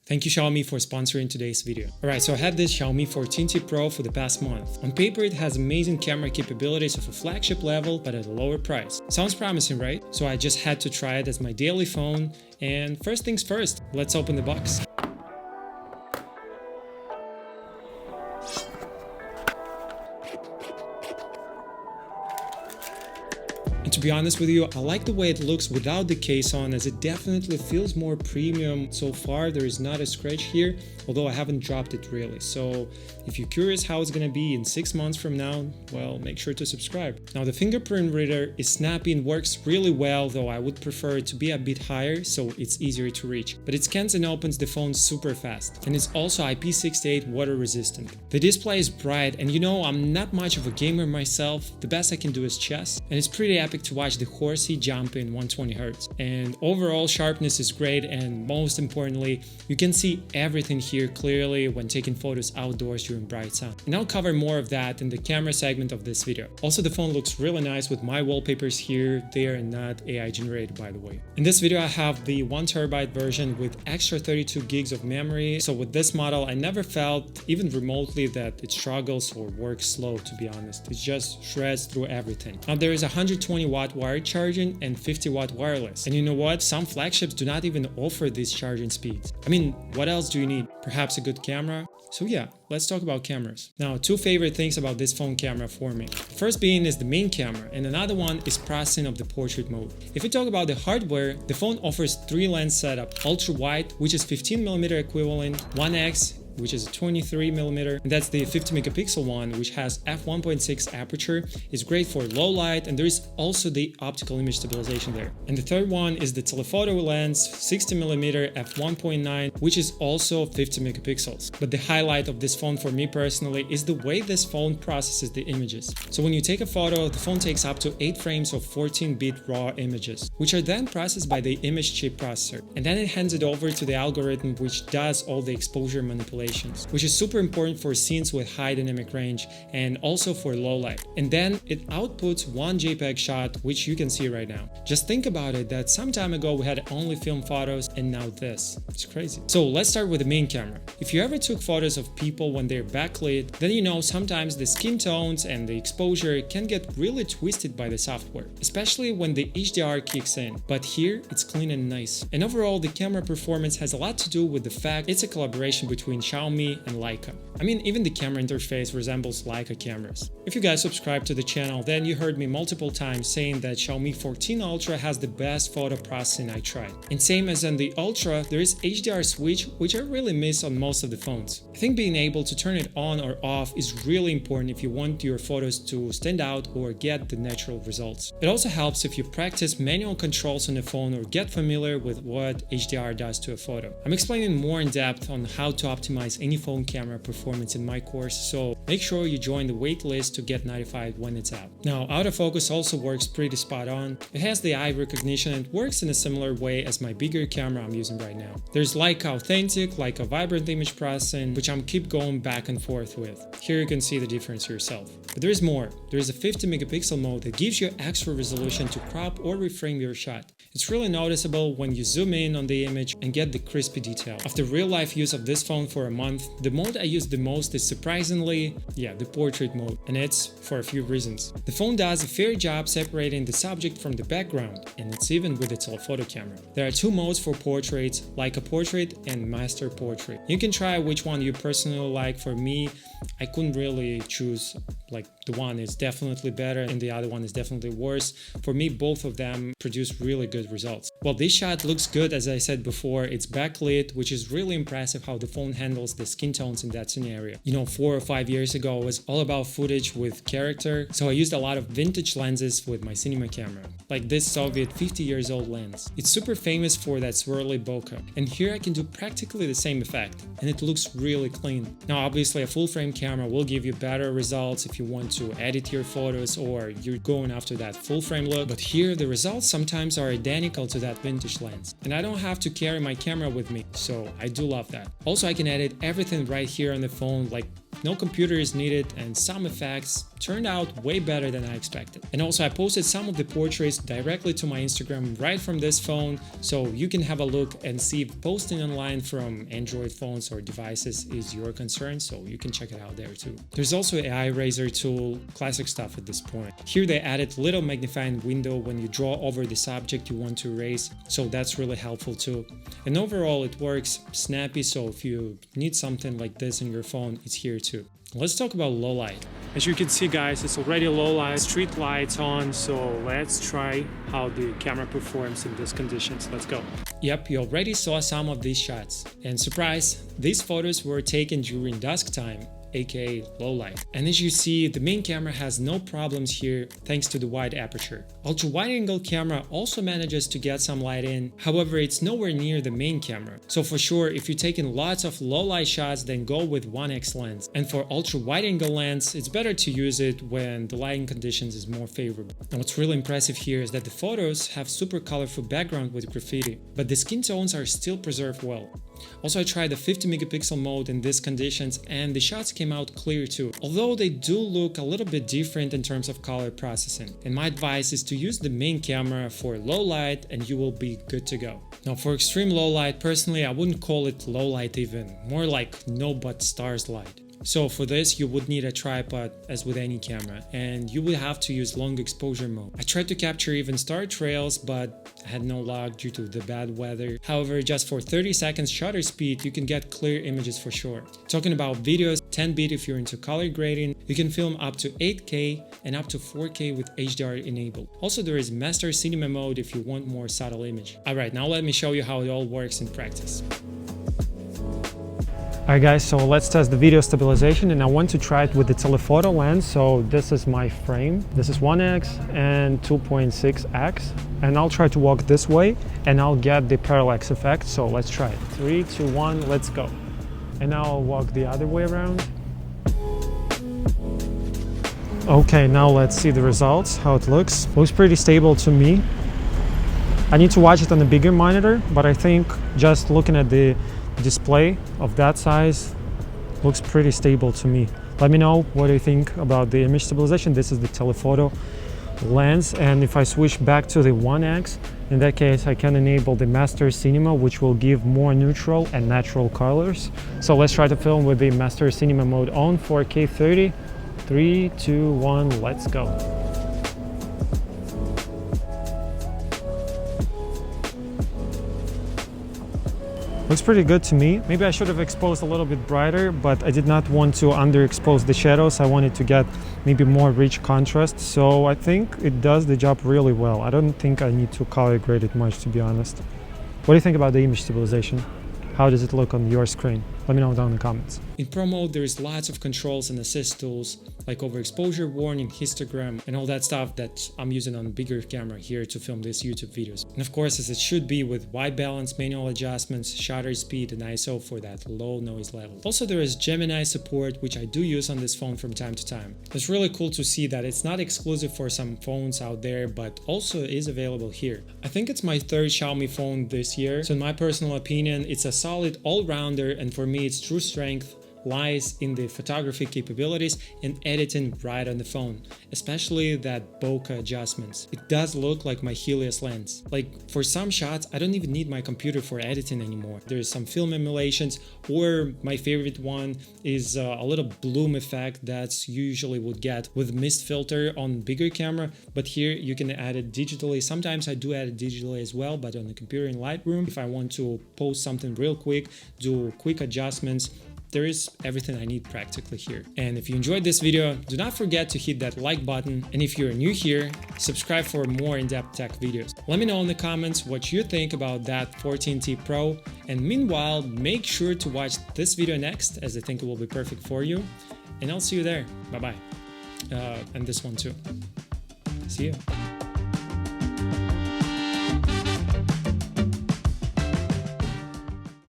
Thank you Xiaomi for sponsoring today's video. Alright, so I had this Xiaomi 14T Pro for the past month. On paper it has amazing camera capabilities of a flagship level but at a lower price. Sounds promising, right? So I just had to try it as my daily phone, and first things first, let's open the box. And to be honest with you, I like the way it looks without the case on, as it definitely feels more premium. So far there is not a scratch here, although I haven't dropped it really. So if you're curious how it's gonna be in 6 months from now, well, make sure to subscribe. Now the fingerprint reader is snappy and works really well, though I would prefer it to be a bit higher so it's easier to reach. But it scans and opens the phone super fast, and it's also IP68 water resistant. The display is bright, and you know I'm not much of a gamer myself. The best I can do is chess, and it's pretty epic to watch the horsey jump in 120Hz. And overall sharpness is great, and most importantly, you can see everything here clearly when taking photos outdoors during bright sun. And I'll cover more of that in the camera segment of this video. Also, the phone looks really nice with my wallpapers here. They are not AI generated, by the way. In this video I have the 1TB version with extra 32 gigs of memory. So with this model I never felt even remotely that it struggles or works slow, to be honest. It just shreds through everything. Now there is 120-watt wired charging and 50-watt wireless. And you know what? Some flagships do not even offer these charging speeds. I mean, what else do you need? Perhaps a good camera? So yeah, let's talk about cameras. Now, two favorite things about this phone camera for me. First being is the main camera, and another one is processing of the portrait mode. If we talk about the hardware, the phone offers 3-lens setup: ultra wide, which is 15mm equivalent, 1x, which is a 23mm, and that's the 50 megapixel one, which has f1.6 aperture. It's great for low light, and there is also the optical image stabilization there. And the third one is the telephoto lens, 60mm f1.9, which is also 50 megapixels. But the highlight of this phone for me personally is the way this phone processes the images. So when you take a photo, the phone takes up to 8 frames of 14-bit raw images, which are then processed by the image chip processor, and then it hands it over to the algorithm, which does all the exposure manipulation, which is super important for scenes with high dynamic range and also for low light. And then it outputs one JPEG shot, which you can see right now. Just think about it, that some time ago we had only film photos, and now this. It's crazy. So let's start with the main camera. If you ever took photos of people when they're backlit, then you know sometimes the skin tones and the exposure can get really twisted by the software, especially when the HDR kicks in. But here it's clean and nice. And overall the camera performance has a lot to do with the fact it's a collaboration between Xiaomi and Leica. I mean, even the camera interface resembles Leica cameras. If you guys subscribe to the channel, then you heard me multiple times saying that Xiaomi 14 Ultra has the best photo processing I tried. And same as on the Ultra, there is HDR switch, which I really miss on most of the phones. I think being able to turn it on or off is really important if you want your photos to stand out or get the natural results. It also helps if you practice manual controls on the phone or get familiar with what HDR does to a photo. I'm explaining more in depth on how to optimize any phone camera performance in my course, so make sure you join the wait list to get notified when it's out. Now, autofocus also works pretty spot on. It has the eye recognition and works in a similar way as my bigger camera I'm using right now. There's Leica Authentic, Leica Vibrant image processing, which I'm keep going back and forth with. Here you can see the difference yourself. But there is more. There is a 50 megapixel mode that gives you extra resolution to crop or reframe your shot. It's really noticeable when you zoom in on the image and get the crispy detail. After real life use of this phone for a month, the mode I use the most is surprisingly, the portrait mode, and it's for a few reasons. The phone does a fair job separating the subject from the background, and it's even with the telephoto camera. There are 2 modes for portraits, Leica Portrait and Master Portrait. You can try which one you personally like. For me, I couldn't really choose, like the one is definitely better and the other one is definitely worse. For me, both of them produce really good results. Well, this shot looks good, as I said before. It's backlit, which is really impressive how the phone handles the skin tones in that scenario. You know, 4 or 5 years ago it was all about footage with character, so I used a lot of vintage lenses with my cinema camera, like this Soviet 50 years old lens. It's super famous for that swirly bokeh, and here I can do practically the same effect, and it looks really clean. Now obviously a full frame camera will give you better results if you want to edit your photos or you're going after that full frame look, but here the results sometimes are identical to that vintage lens, and I don't have to carry my camera with me, so I do love that. Also, I can edit everything right here on the phone, like no computer is needed, and some effects turned out way better than I expected. And also I posted some of the portraits directly to my Instagram right from this phone, so you can have a look and see if posting online from Android phones or devices is your concern, so you can check it out there too. There's also AI eraser tool, classic stuff at this point. Here they added little magnifying window when you draw over the subject you want to erase, so that's really helpful too. And overall it works snappy, so if you need something like this on your phone, it's here too. Let's talk about low light. As you can see guys, it's already low light, street lights on, so let's try how the camera performs in these conditions. Let's go. Yep, you already saw some of these shots. And surprise, these photos were taken during dusk time, aka low light. And as you see, the main camera has no problems here thanks to the wide aperture. Ultra wide angle camera also manages to get some light in, however it's nowhere near the main camera. So for sure, if you're taking lots of low light shots, then go with 1x lens. And for ultra wide angle lens, it's better to use it when the lighting conditions is more favorable. And what's really impressive here is that the photos have super colorful background with graffiti, but the skin tones are still preserved well. Also, I tried the 50 megapixel mode in these conditions and the shots came out clear too, although they do look a little bit different in terms of color processing. And my advice is to use the main camera for low light and you will be good to go. Now for extreme low light, personally I wouldn't call it low light even, more like no but stars light. So for this you would need a tripod as with any camera, and you would have to use long exposure mode. I tried to capture even star trails but I had no luck due to the bad weather. However, just for 30 seconds shutter speed you can get clear images for sure. Talking about videos, 10-bit if you're into color grading, you can film up to 8K and up to 4K with HDR enabled. Also there is master cinema mode if you want more subtle image. Alright, now let me show you how it all works in practice. Alright guys, so let's test the video stabilization, and I want to try it with the telephoto lens. So this is my frame, this is 1x and 2.6x, and I'll try to walk this way and I'll get the parallax effect. So let's try it. 3, 2, 1, let's go. And now I'll walk the other way around. Okay, now let's see the results, how it looks. Looks pretty stable to me. I need to watch it on a bigger monitor, but I think just looking at the display of that size looks pretty stable to me. Let me know what you think about the image stabilization. This is the telephoto lens, and if I switch back to the 1x, in that case I can enable the master cinema, which will give more neutral and natural colors. So let's try to film with the master cinema mode on 4K 30. 3, 2, 1, let's go. Looks pretty good to me. Maybe I should have exposed a little bit brighter, but I did not want to underexpose the shadows. I wanted to get maybe more rich contrast. So I think it does the job really well. I don't think I need to color grade it much, to be honest. What do you think about the image stabilization? How does it look on your screen? Let me know down in the comments. In Pro mode, there is lots of controls and assist tools like overexposure, warning, histogram, and all that stuff that I'm using on a bigger camera here to film these YouTube videos. And of course, as it should be, with white balance, manual adjustments, shutter speed, and ISO for that low noise level. Also, there is Gemini support, which I do use on this phone from time to time. It's really cool to see that it's not exclusive for some phones out there, but also is available here. I think it's my third Xiaomi phone this year, so in my personal opinion, it's a solid all-rounder, and for me, its true strength lies in the photography capabilities and editing right on the phone, especially that bokeh adjustments. It does look like my Helios lens. Like for some shots, I don't even need my computer for editing anymore. There's some film emulations, or my favorite one is a little bloom effect that's usually would get with mist filter on bigger camera, but here you can add it digitally. Sometimes I do add it digitally as well, but on the computer in Lightroom, if I want to post something real quick, do quick adjustments, there is everything I need practically here. And if you enjoyed this video, do not forget to hit that like button. And if you're new here, subscribe for more in-depth tech videos. Let me know in the comments what you think about that 14T Pro. And meanwhile, make sure to watch this video next, as I think it will be perfect for you. And I'll see you there. Bye-bye. And this one too. See you.